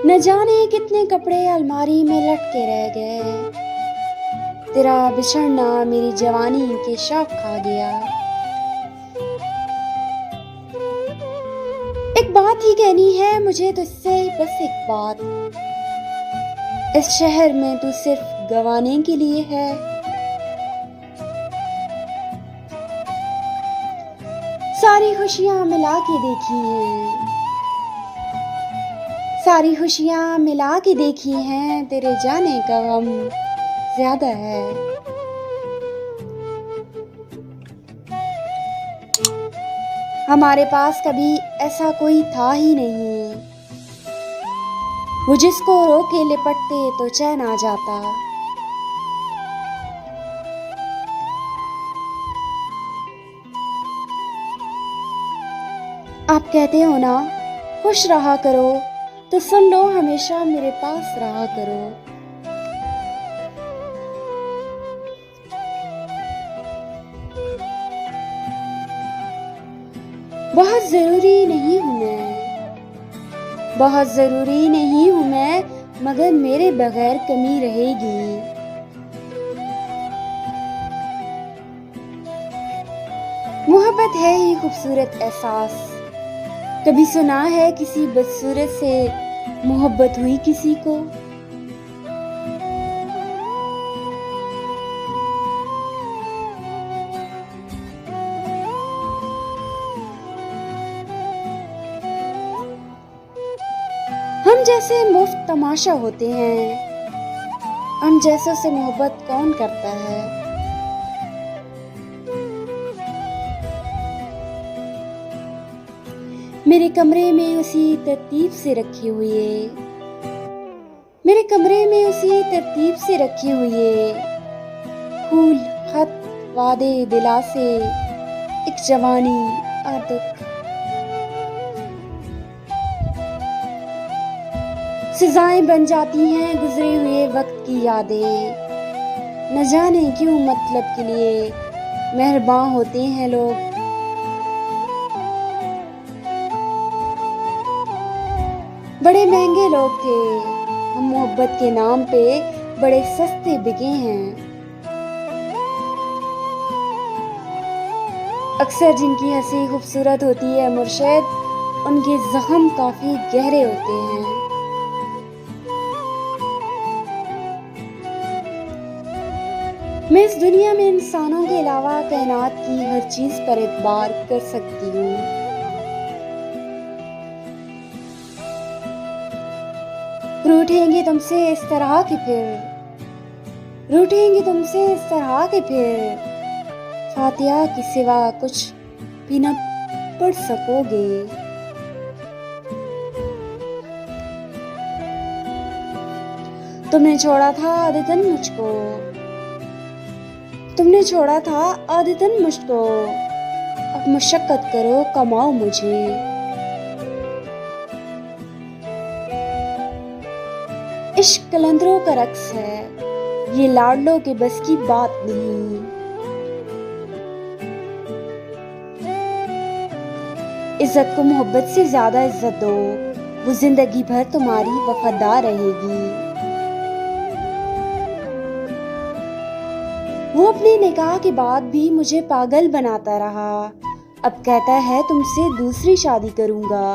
न जाने कितने कपड़े अलमारी में लटके रह गए। तेरा बिछड़ना मेरी जवानी के शौक खा गया। एक बात ही कहनी है मुझे तुझसे, बस एक बात। इस शहर में तू सिर्फ गंवाने के लिए है। सारी खुशियां मिला के देखी हैं, सारी खुशियां मिला के देखी हैं, तेरे जाने का गम ज्यादा है। हमारे पास कभी ऐसा कोई था ही नहीं, वो जिसको रोके लिपटते तो चैन आ जाता। आप कहते हो ना खुश रहा करो, तो सुन लो हमेशा मेरे पास रहा करो। बहुत जरूरी नहीं हूं मैं, बहुत जरूरी नहीं हूं मैं, मगर मेरे बगैर कमी रहेगी। मोहब्बत है ही खूबसूरत एहसास। कभी सुना है किसी बदसूरत से मोहब्बत हुई किसी को? हम जैसे मुफ्त तमाशा होते हैं, हम जैसों से मोहब्बत कौन करता है। मेरे कमरे में उसी तरतीब से रखी हुई है, मेरे कमरे में उसी तरतीब से रखी हुई है, फूल खत वादे दिलासे एक जवानी आदत। सजाएं बन जाती हैं गुजरे हुए वक्त की यादें। न जाने क्यों मतलब के लिए मेहरबान होते हैं लोग। बड़े महंगे लोग थे हम, मोहब्बत के नाम पे बड़े सस्ते बिके हैं। अक्सर जिनकी हंसी खूबसूरत होती है मुर्शिद, उनके जख्म काफी गहरे होते हैं। मैं इस दुनिया में इंसानों के अलावा कायनात की हर चीज पर एतबार कर सकती हूँ। रूठेंगे तुमसे इस तरह के फिर, रूठेंगे तुमसे इस तरह के फिर, फातिहा के सिवा कुछ भी न पढ़ सकोगे। तुमने छोड़ा था आदतन मुझको, तुमने छोड़ा था आदतन मुझको, अब मशक्कत करो कमाओ मुझे। इश्क कलंदरों का रक्स है, ये लाडलों के बस की बात नहीं। इज्जत को मोहब्बत से ज्यादा इज्जत दो, वो जिंदगी भर तुम्हारी वफादार रहेगी। वो अपने निकाह के बाद भी मुझे पागल बनाता रहा, अब कहता है तुमसे दूसरी शादी करूंगा।